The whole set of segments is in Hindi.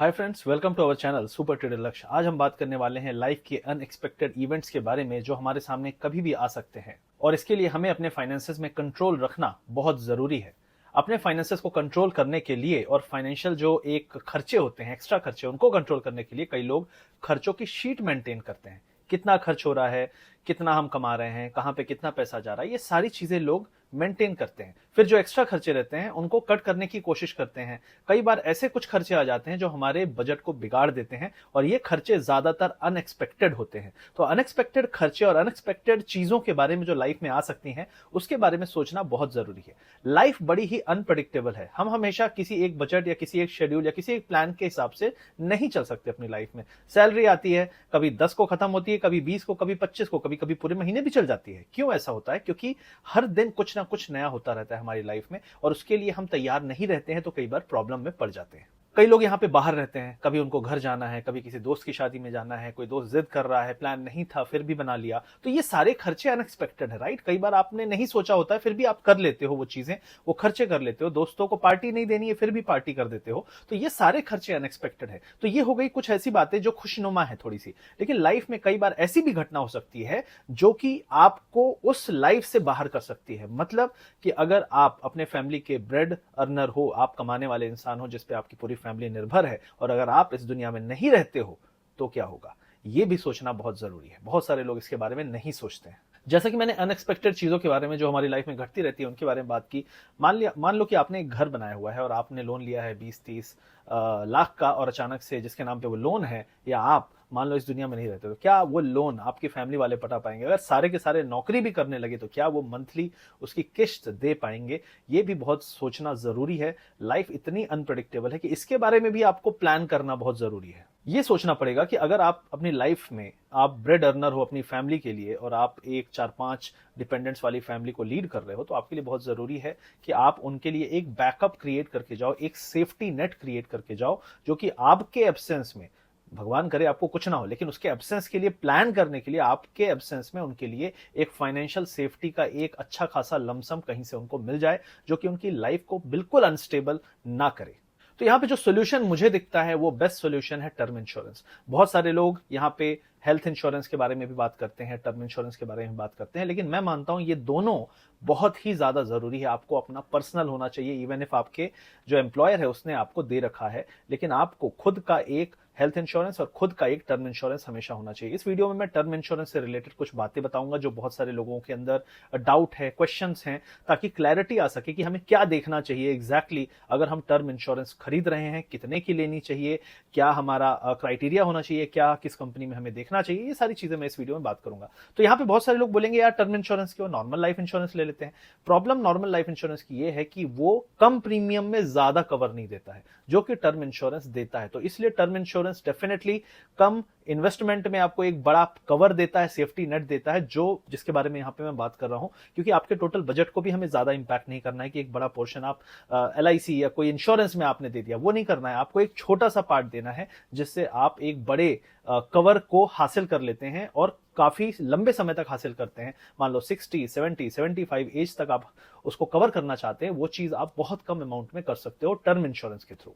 Hi friends, welcome to our channel super trader Lakshya. आज हम बात करने वाले हैं लाइफ के अनएक्सपेक्टेड इवेंट्स के बारे में जो हमारे सामने कभी भी आ सकते हैं और इसके लिए हमें अपने फाइनेंसेस में कंट्रोल रखना बहुत जरूरी है। अपने फाइनेंसेस को कंट्रोल करने के लिए और फाइनेंशियल जो एक खर्चे होते हैं, एक्स्ट्रा खर्चे, उनको कंट्रोल करने के लिए कई लोग खर्चों की शीट मेंटेन करते हैं। कितना खर्च हो रहा है, कितना हम कमा रहे हैं, कहां पे कितना पैसा जा रहा है, ये सारी चीजें लोग मेंटेन करते हैं। फिर जो एक्स्ट्रा खर्चे रहते हैं उनको कट करने की कोशिश करते हैं। कई बार ऐसे कुछ खर्चे आ जाते हैं जो हमारे बजट को बिगाड़ देते हैं और ये खर्चे ज्यादातर अनएक्सपेक्टेड होते हैं। तो अनएक्सपेक्टेड खर्चे और अनएक्सपेक्टेड चीजों के बारे में जो लाइफ में आ सकती हैं उसके बारे में सोचना बहुत जरूरी है। लाइफ बड़ी ही अनप्रेडिक्टेबल है। हम हमेशा किसी एक बजट या किसी एक शेड्यूल या किसी एक प्लान के हिसाब से नहीं चल सकते अपनी लाइफ में। सैलरी आती है, कभी 10 को खत्म होती है, कभी 20 को, कभी 25 को, कभी कभी पूरे महीने भी चल जाती है। क्यों ऐसा होता है? क्योंकि हर दिन कुछ ना कुछ नया होता रहता है हमारी लाइफ में और उसके लिए हम तैयार नहीं रहते हैं, तो कई बार प्रॉब्लम में पड़ जाते हैं। कई लोग यहाँ पे बाहर रहते हैं, कभी उनको घर जाना है, कभी किसी दोस्त की शादी में जाना है, कोई दोस्त जिद कर रहा है, प्लान नहीं था फिर भी बना लिया। तो ये सारे खर्चे अनएक्सपेक्टेड है, राइट? कई बार आपने नहीं सोचा होता है फिर भी आप कर लेते हो वो चीजें, वो खर्चे कर लेते हो। दोस्तों को पार्टी नहीं देनी है फिर भी पार्टी कर देते हो। तो ये सारे खर्चे अनएक्सपेक्टेड है। तो ये हो गई कुछ ऐसी बातें जो खुशनुमा है थोड़ी सी। लेकिन लाइफ में कई बार ऐसी भी घटना हो सकती है जो कि आपको उस लाइफ से बाहर कर सकती है। मतलब कि अगर आप अपने फैमिली के ब्रेड अर्नर हो, आप कमाने वाले इंसान हो जिसपे आपकी पूरी फैमिली निर्भर है, और अगर आप इस दुनिया में नहीं रहते हो तो क्या होगा, ये भी सोचना बहुत जरूरी है। बहुत सारे लोग इसके बारे में नहीं सोचते हैं। जैसा कि मैंने अनएक्सपेक्टेड चीजों के बारे में जो हमारी लाइफ में घटती रहती है उनके बारे में बात की। मान लो कि आपने एक घर बनाया हुआ है और आपने लोन लिया है 20-30 लाख का, और अचानक से जिसके नाम पे वो लोन है, या आप मान लो इस दुनिया में नहीं रहते, तो क्या वो लोन आपकी फैमिली वाले पटा पाएंगे? अगर सारे के सारे नौकरी भी करने लगे तो क्या वो मंथली उसकी किस्त दे पाएंगे? ये भी बहुत सोचना जरूरी है। लाइफ इतनी अनप्रेडिक्टेबल है कि इसके बारे में भी आपको प्लान करना बहुत जरूरी है। ये सोचना पड़ेगा कि अगर आप अपनी लाइफ में आप ब्रेड अर्नर हो अपनी फैमिली के लिए और आप एक 4-5 डिपेंडेंट्स वाली फैमिली को लीड कर रहे हो, तो आपके लिए बहुत जरूरी है कि आप उनके लिए एक बैकअप क्रिएट करके जाओ, एक सेफ्टी नेट क्रिएट करके जाओ, जो कि आपके एब्सेंस में, भगवान करे आपको कुछ ना हो, लेकिन उसके एब्सेंस के लिए प्लान करने के लिए, आपके एब्सेंस में उनके लिए एक फाइनेंशियल सेफ्टी का एक अच्छा खासा लमसम कहीं से उनको मिल जाए, जो कि उनकी लाइफ को बिल्कुल अनस्टेबल ना करे। तो यहां पे जो सोल्यूशन मुझे दिखता है वो बेस्ट सोल्यूशन है टर्म इंश्योरेंस। बहुत सारे लोग यहां पे हेल्थ इंश्योरेंस के बारे में भी बात करते हैं, टर्म इंश्योरेंस के बारे में बात करते हैं, लेकिन मैं मानता हूं ये दोनों बहुत ही ज्यादा जरूरी है। आपको अपना पर्सनल होना चाहिए, इवन इफ आपके जो एम्प्लॉयर है उसने आपको दे रखा है, लेकिन आपको खुद का एक हेल्थ इंश्योरेंस और खुद का एक टर्म इंश्योरेंस हमेशा होना चाहिए। इस वीडियो में मैं टर्म इंश्योरेंस से रिलेटेड कुछ बातें बताऊंगा जो बहुत सारे लोगों के अंदर डाउट है, क्वेश्चंस हैं, ताकि क्लैरिटी आ सके कि हमें क्या देखना चाहिए एग्जैक्टली अगर हम टर्म इंश्योरेंस खरीद रहे हैं, कितने की लेनी चाहिए, क्या हमारा क्राइटेरिया होना चाहिए, क्या किस कंपनी में हमें देखना चाहिए। ये सारी चीजें मैं इस वीडियो में बात करूंगा। तो यहाँ पे बहुत सारे लोग बोलेंगे यार टर्म इंश्योरेंस क्यों, नॉर्मल लाइफ इंश्योरेंस ले लेते हैं। प्रॉब्लम नॉर्मल लाइफ इंश्योरेंस की ये है कि वो कम प्रीमियम में ज्यादा कवर नहीं देता है जो कि टर्म इंश्योरेंस देता है। तो इसलिए term insurance definitely come investment में आपको एक बड़ा कवर देता है, सेफ्टी नेट देता है, जो जिसके बारे में यहां पे मैं बात कर रहा हूं, क्योंकि आपके टोटल बजट को भी हमें ज्यादा इंपैक्ट नहीं करना है कि एक बड़ा पोर्शन आप एलआईसी या कोई इंश्योरेंस में आपने दे दिया, वो नहीं करना है। आपको एक छोटा सा पार्ट देना है जिससे आप एक बड़े कवर को हासिल कर लेते हैं और काफी लंबे समय तक हासिल करते हैं। मान लो 60, 70, 75 एज तक आप उसको कवर करना चाहते हैं, वो चीज आप बहुत कम अमाउंट में कर सकते हो टर्म इंश्योरेंस के थ्रू।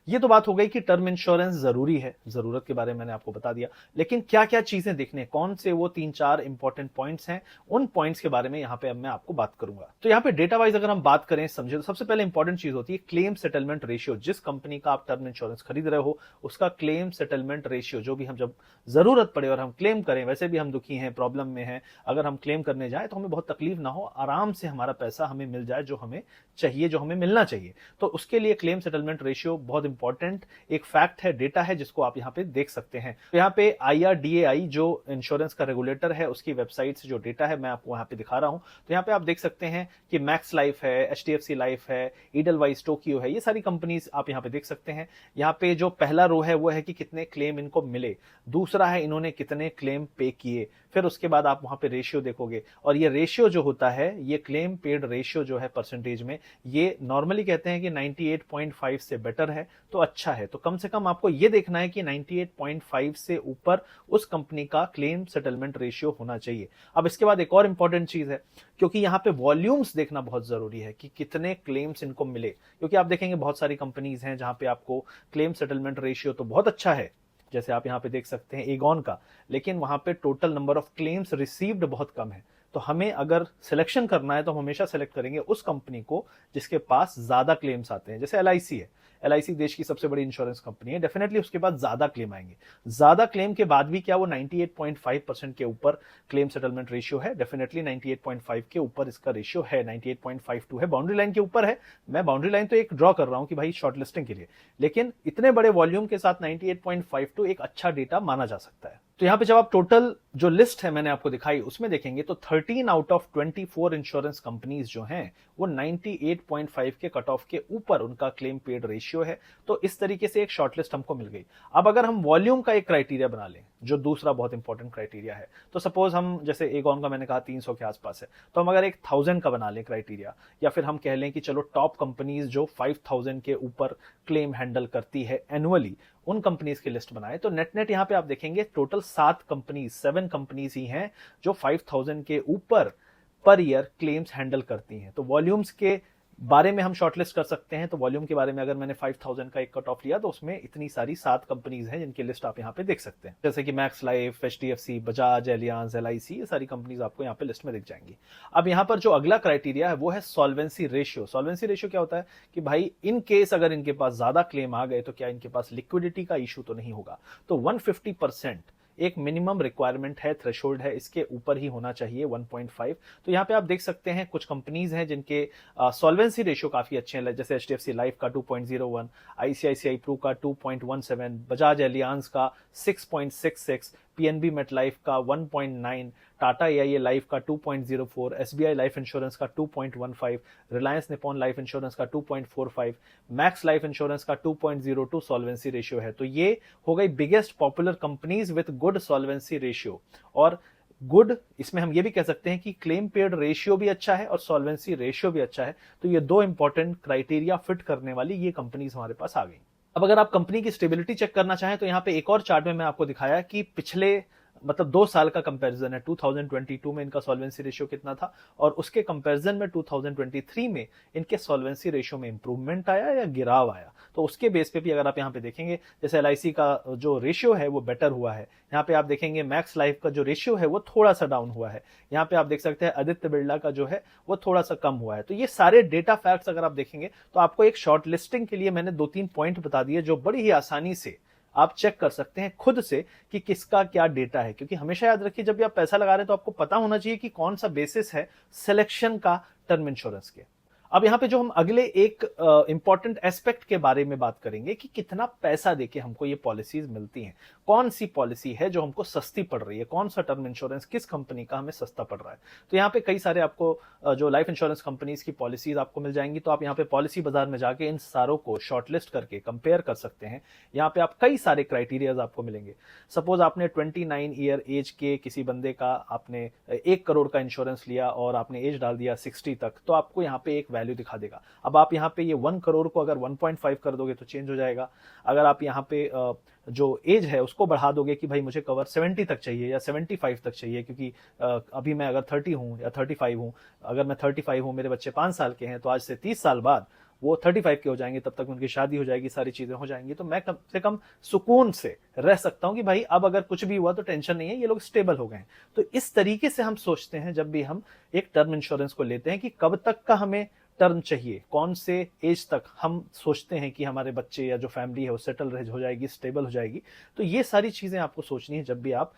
ये तो बात हो गई कि टर्म इंश्योरेंस जरूरी है, जरूरत के बारे में मैंने आपको बता दिया, लेकिन क्या क्या चीजें देखने, कौन से वो 3-4 इंपॉर्टेंट पॉइंट्स हैं, उन पॉइंट्स के बारे में यहां पे अब मैं आपको बात करूंगा। तो यहां पे डेटा वाइज अगर हम बात करें, समझे, तो सबसे पहले इंपॉर्टेंट चीज होती है क्लेम सेटलमेंट रेशियो। जिस कंपनी का आप टर्म इंश्योरेंस खरीद रहे हो उसका क्लेम सेटलमेंट रेशियो, जो भी हम जब जरूरत पड़े और हम क्लेम करें, वैसे भी हम दुखी हैं, प्रॉब्लम में हैं, अगर हम क्लेम करने जाए तो हमें बहुत तकलीफ ना हो, आराम से हमारा पैसा हमें मिल जाए जो हमें चाहिए, जो हमें मिलना चाहिए। तो उसके लिए क्लेम सेटलमेंट रेशियो बहुत इंपॉर्टेंट एक फैक्ट है, डेटा है, जिसको आप यहां पे देख सकते हैं। तो यहां पे IRDAI जो इंश्योरेंस का रेगुलेटर है उसकी वेबसाइट से जो डेटा है मैं आपको यहां पे दिखा रहा हूं। तो यहां पे आप देख सकते हैं कि मैक्स लाइफ है, HDFC लाइफ है, ईडलवाइज टोक्यो है, ये सारी कंपनीज आप यहां पे देख सकते हैं। यहां पे जो पहला रो है वो है कि कितने क्लेम इनको मिले, दूसरा है इन्होंने कितने क्लेम पे किए, फिर उसके बाद आप वहां पे रेशियो देखोगे, और ये रेशियो जो होता है, ये क्लेम पेड रेशियो जो है परसेंटेज में, ये नॉर्मली कहते हैं कि 98.5 से बेटर है, तो अच्छा है। तो कम से कम आपको ये देखना है कि 98.5 से ऊपर उस कंपनी का क्लेम सेटलमेंट रेशियो होना चाहिए। अब इसके बाद एक और इंपॉर्टेंट चीज है, क्योंकि यहाँ पे वॉल्यूम्स देखना बहुत जरूरी है कि कितने क्लेम्स इनको मिले, क्योंकि आप देखेंगे बहुत सारी कंपनीज हैं जहां पे आपको क्लेम सेटलमेंट रेशियो तो बहुत अच्छा है, जैसे आप यहाँ पे देख सकते हैं एगॉन का, लेकिन वहां पे total number of claims received बहुत कम है। तो हमें अगर सिलेक्शन करना है तो हम हमेशा सेलेक्ट करेंगे उस कंपनी को जिसके पास ज्यादा क्लेम्स आते हैं। जैसे एलआईसी है, एलआईसी देश की सबसे बड़ी इंश्योरेंस कंपनी है, डेफिनेटली उसके बाद ज्यादा क्लेम आएंगे। ज्यादा क्लेम के बाद भी क्या वो 98.5% के ऊपर क्लेम सेटलमेंट रेशियो है? डेफिनेटली 98.5 के ऊपर इसका रेशियो है, 98.52 है, बाउंड्री लाइन के ऊपर है। मैं बाउंड्री लाइन तो एक ड्रॉ कर रहा हूं कि भाई शॉर्टलिस्टिंग के लिए, लेकिन इतने बड़े वॉल्यूम के साथ 98.52 एक अच्छा डेटा माना जा सकता है। तो यहां पे जब आप टोटल जो लिस्ट है मैंने आपको दिखाई उसमें देखेंगे तो 13 आउट ऑफ 24 इंश्योरेंस कंपनीज जो हैं वो 98.5 के कट ऑफ के ऊपर उनका क्लेम पेड रेशियो है। तो इस तरीके से एक शॉर्टलिस्ट हमको मिल गई। अब अगर हम वॉल्यूम का एक क्राइटेरिया बना लें, जो दूसरा बहुत इंपॉर्टेंट क्राइटेरिया है, तो सपोज हम जैसे एगॉन का मैंने कहा 300 के आसपास है, तो हम अगर एक 1000 का बना लें क्राइटेरिया, या फिर हम कह लें कि चलो टॉप कंपनीज जो 5000 के ऊपर क्लेम हैंडल करती है एनुअली, उन कंपनीज की लिस्ट बनाए, तो नेट नेट यहां पे आप देखेंगे टोटल 7 कंपनीज ही हैं जो 5000 के ऊपर पर ईयर क्लेम्स हैंडल करती हैं। तो वॉल्यूम्स के बारे में हम शॉर्टलिस्ट कर सकते हैं। तो वॉल्यूम के बारे में अगर मैंने 5000 का एक कट ऑफ लिया तो उसमें इतनी सारी 7 कंपनीज हैं जिनकी लिस्ट आप यहां पे देख सकते हैं, जैसे कि max life, HDFC, Bajaj, Allianz, LIC, ये सारी कंपनीज आपको यहां पे लिस्ट में दिख जाएंगी। अब यहां पर जो अगला क्राइटेरिया है वो है सॉल्वेंसी रेशियो। सॉल्वेंसी रेशियो क्या होता है कि भाई इन केस अगर इनके पास ज्यादा क्लेम आ गए तो क्या इनके पास लिक्विडिटी का इशू तो नहीं होगा। तो 150% एक मिनिमम रिक्वायरमेंट है, थ्रेशोल्ड है, इसके ऊपर ही होना चाहिए 1.5। तो यहाँ पे आप देख सकते हैं कुछ कंपनीज हैं जिनके सॉल्वेंसी रेशियो काफी अच्छे हैं, जैसे एचडीएफसी लाइफ का 2.01, आईसीआईसीआई प्रू का 2.17, बजाज एलियांज का 6.66, पीएनबी मेट लाइफ का 1.9, टाटा एआईए लाइफ का 2.04, एसबीआई लाइफ इंश्योरेंस का 2.15, रिलायंस निप्पॉन लाइफ इंश्योरेंस का 2.45, मैक्स लाइफ इंश्योरेंस का 2.02 सॉल्वेंसी रेशियो है। तो ये हो गई biggest popular companies with good solvency ratio. और गुड, इसमें हम ये भी कह सकते हैं कि क्लेम पेड रेशियो भी अच्छा है और सॉल्वेंसी रेशियो भी अच्छा है। तो ये दो इंपॉर्टेंट क्राइटेरिया फिट करने वाली ये कंपनीज हमारे पास आ गई। अब अगर आप कंपनी की स्टेबिलिटी चेक करना चाहें तो यहाँ पे एक और चार्ट में मैं आपको दिखाया कि पिछले 2 साल का कंपैरिजन है। 2022 में इनका सॉल्वेंसी रेशियो कितना था और उसके कंपैरिजन में 2023 में इनके सॉल्वेंसी रेशियो में इंप्रूवमेंट आया या गिराव आया। तो उसके बेस पे भी अगर आप यहाँ पे देखेंगे, जैसे एलआईसी का जो रेशियो है वो बेटर हुआ है। यहाँ पे आप देखेंगे मैक्स लाइफ का जो रेशियो है वो थोड़ा सा डाउन हुआ है। यहाँ पे आप देख सकते हैं आदित्य बिरला का जो है वो थोड़ा सा कम हुआ है। तो ये सारे डेटा फैक्ट्स अगर आप देखेंगे तो आपको एक शॉर्ट लिस्टिंग के लिए मैंने 2-3 पॉइंट बता दिए जो बड़ी ही आसानी से आप चेक कर सकते हैं खुद से कि किसका क्या डेटा है। क्योंकि हमेशा याद रखिए जब भी आप पैसा लगा रहे हैं तो आपको पता होना चाहिए कि कौन सा बेसिस है सिलेक्शन का टर्म इंश्योरेंस के। अब यहां पे जो हम अगले एक इंपॉर्टेंट एस्पेक्ट के बारे में बात करेंगे कि कितना पैसा देके हमको ये पॉलिसीज मिलती हैं, कौन सी पॉलिसी है जो हमको सस्ती पड़ रही है, कौन सा टर्म इंश्योरेंस किस कंपनी का हमें सस्ता पड़ रहा है। तो यहाँ पे कई सारे आपको जो लाइफ इंश्योरेंस कंपनीज की पॉलिसीज आपको मिल जाएंगी। तो आप यहाँ पे पॉलिसी बाजार में जाके इन सारों को शॉर्टलिस्ट करके कंपेयर कर सकते हैं। यहाँ पे आप कई सारे क्राइटेरियाज आपको मिलेंगे। सपोज आपने 29 ईयर एज के किसी बंदे का आपने 1 करोड़ का इंश्योरेंस लिया और आपने एज डाल दिया 60 तक, तो आपको यहाँ पे एक वैल्यू दिखा देगा। अब आप यहाँ पे ये 1 करोड़ को अगर 1.5 कर दोगे तो चेंज हो जाएगा। अगर आप यहाँ पे जो एज है उसको बढ़ा दोगे कि भाई मुझे कवर 70 तक चाहिए या 75 तक चाहिए, क्योंकि अभी मैं अगर 30 हूं या 35 हूं, अगर मैं 35 हूं, मेरे बच्चे 5 साल के हैं, तो आज से 30 साल बाद वो 35 के हो जाएंगे, तब तक उनकी शादी हो जाएगी, सारी चीजें हो जाएंगी। तो मैं कम से कम सुकून से रह सकता हूं कि भाई अब अगर कुछ भी हुआ तो टेंशन नहीं है, ये लोग स्टेबल हो गए हैं। तो इस तरीके से हम सोचते हैं जब भी हम एक टर्म इंश्योरेंस को लेते हैं कि कब तक का हमें टर्म चाहिए, कौन से एज तक हम सोचते हैं कि हमारे बच्चे या जो फैमिली है वो सेटल हो जाएगी, स्टेबल हो जाएगी। तो ये सारी चीजें आपको सोचनी है जब भी आप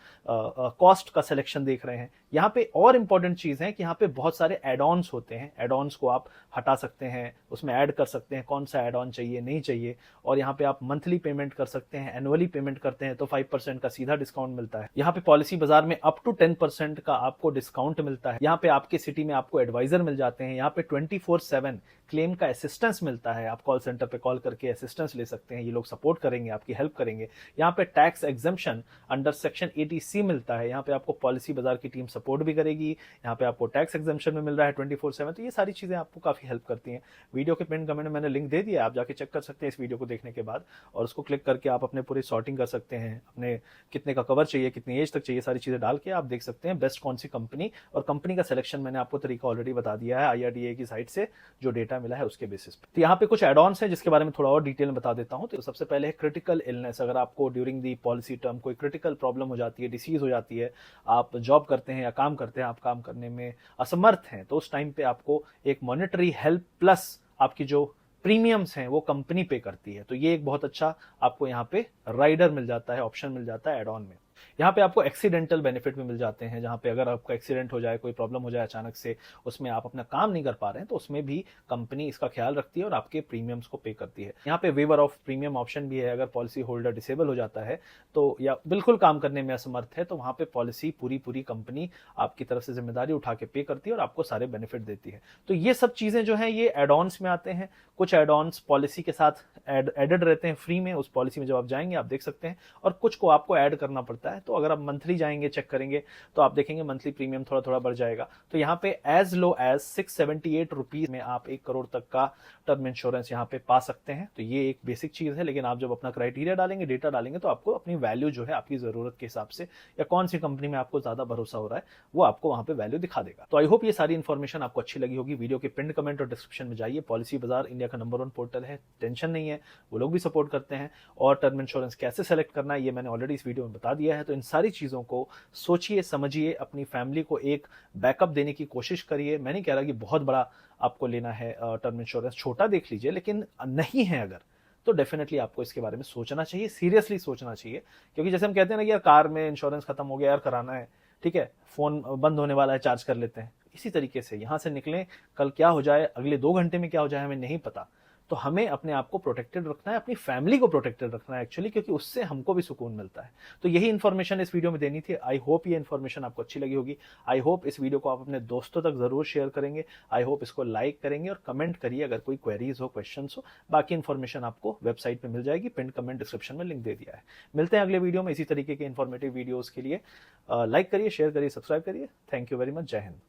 कॉस्ट का सिलेक्शन देख रहे हैं। यहाँ पे और इंपॉर्टेंट चीज है कि यहाँ पे बहुत सारे एड ऑन्स होते हैं। एड ऑन्स को आप हटा सकते हैं, उसमें ऐड कर सकते हैं कौन सा एड ऑन चाहिए नहीं चाहिए। और यहाँ पे आप मंथली पेमेंट कर सकते हैं, एनुअली पेमेंट करते हैं तो 5% का सीधा डिस्काउंट मिलता है। यहाँ पे पॉलिसी बाजार में अप टू 10% का आपको डिस्काउंट मिलता है। यहाँ पे आपके सिटी में आपको एडवाइजर मिल जाते हैं। यहाँ पे 24/7 24/7 क्लेम का असिस्टेंस मिलता है। आप कॉल सेंटर पे कॉल करके असिस्टेंस ले सकते हैं, ये लोग सपोर्ट करेंगे, आपकी हेल्प करेंगे। यहाँ पे tax exemption under section 80C मिलता है, यहाँ पे आपको पॉलिसी बाजार की टीम सपोर्ट भी करेगी। यहाँ पे आपको टैक्स एग्जम्पशन में मिल रहा है 24/7, तो ये सारी चीजें आपको काफी हेल्प करती हैं। वीडियो के पिन कमेंट में मैंने लिंक दे दिया, आप जाके चेक कर सकते हैं इस वीडियो को देखने के बाद, और उसको क्लिक करके आप अपने पूरी सॉर्टिंग कर सकते हैं, अपने कितने का कवर चाहिए, कितनी एज तक चाहिए, सारी चीजें डाल के आप देख सकते हैं बेस्ट कौन सी कंपनी, और कंपनी का सिलेक्शन मैंने आपको तरीका ऑलरेडी बता दिया है IRDA की साइट से जो डेटा मिला है उसके बेसिस पे। तो यहाँ पे कुछ एड ऑन्स है जिसके बारे में थोड़ा और डिटेल में बता देता हूं। तो सबसे पहले है क्रिटिकल इलनेस। अगर आपको ड्यूरिंग दी पॉलिसी टर्म कोई क्रिटिकल प्रॉब्लम हो जाती है, डिसीज हो जाती है, आप जॉब करते हैं या काम करते हैं, आप काम करने में असमर्थ हैं, तो उस टाइम पे आपको एक मॉनेटरी हेल्प प्लस आपकी जो प्रीमियम्स हैं वो कंपनी पे करती है। तो ये एक बहुत अच्छा आपको यहाँ पे राइडर मिल जाता है, ऑप्शन मिल जाता है एड ऑन में। यहाँ पे आपको एक्सीडेंटल बेनिफिट भी मिल जाते हैं, जहाँ पे अगर आपका एक्सीडेंट हो जाए, कोई प्रॉब्लम हो जाए अचानक से, उसमें आप अपना काम नहीं कर पा रहे हैं, तो उसमें भी कंपनी इसका ख्याल रखती है और आपके प्रीमियम्स को पे करती है। यहाँ पे वेवर ऑफ प्रीमियम ऑप्शन भी है। अगर पॉलिसी होल्डर डिसेबल हो जाता है तो, या बिल्कुल काम करने में असमर्थ है, तो वहाँ पे पॉलिसी पूरी कंपनी आपकी तरफ से जिम्मेदारी उठा के पे करती है और आपको सारे बेनिफिट देती है। तो ये सब चीजें जो है ये एड ऑन्स में आते हैं। कुछ एड ऑन्स पॉलिसी के साथ एडेड रहते हैं फ्री में, उस पॉलिसी में जब आप जाएंगे आप देख सकते हैं, और कुछ को आपको ऐड करना पड़ता है। तो अगर आप मंथली जाएंगे चेक करेंगे तो आप देखेंगे मंथली प्रीमियम थोड़ा थोड़ा बढ़ जाएगा। तो यहाँ पे एज लो एज 678 रुपीज में आप 1 करोड़ तक का टर्म इंश्योरेंस यहाँ पे पा सकते हैं। तो ये एक बेसिक चीज है, लेकिन आप जब अपना क्राइटेरिया डालेंगे, डेटा डालेंगे, तो आपको अपनी वैल्यू जो है आपकी जरूरत के हिसाब से या कौन सी कंपनी में आपको ज्यादा भरोसा हो रहा है वो आपको वहां पे वैल्यू दिखा देगा। तो आई होप ये सारी इन्फॉर्मेशन आपको अच्छी लगी होगी। वीडियो के पिन कमेंट और डिस्क्रिप्शन में जाइए, पॉलिसी बाजार इंडिया का नंबर 1 पोर्टल है, टेंशन नहीं है, वो लोग भी सपोर्ट करते हैं। और टर्म इंश्योरेंस कैसे सेलेक्ट करना है ये मैंने ऑलरेडी इस वीडियो में बता दिया है। तो इन सारी चीजों को सोचिए, समझिए, अपनी फैमिली को एक बैकअप देने की कोशिश करिए। मैं नहीं कह रहा कि बहुत बड़ा आपको लेना है टर्म इंश्योरेंस, छोटा देख लीजिए, लेकिन नहीं है अगर, तो डेफिनेटली आपको इसके बारे में सोचना चाहिए, सीरियसली सोचना चाहिए। क्योंकि जैसे हम कहते हैं ना कि यार कार में इंश्योरेंस खत्म हो गया यार, कराना है, ठीक है, फोन बंद होने वाला है, चार्ज कर लेते हैं। इसी तरीके से यहां से निकलें, कल क्या हो जाए, अगले 2 घंटे में क्या हो जाए हमें नहीं पता। तो हमें अपने आप को प्रोटेक्टेड रखना है, अपनी फैमिली को प्रोटेक्टेड रखना है एक्चुअली, क्योंकि उससे हमको भी सुकून मिलता है। तो यही इन्फॉर्मेशन इस वीडियो में देनी थी। आई होप ये इन्फॉर्मेशन आपको अच्छी लगी होगी। आई होप इस वीडियो को आप अपने दोस्तों तक जरूर शेयर करेंगे। आई होप इसको लाइक करेंगे और कमेंट करिए अगर कोई क्वेरीज हो, क्वेश्चन हो। बाकी इन्फॉर्मेशन आपको वेबसाइट पे मिल जाएगी, पिन कमेंट डिस्क्रिप्शन में लिंक दे दिया है। मिलते हैं अगले वीडियो में इसी तरीके के इन्फॉर्मेटिव वीडियोज के लिए। लाइक करिए, शेयर करिए, सब्सक्राइब करिए। Thank you very much. जय हिंद।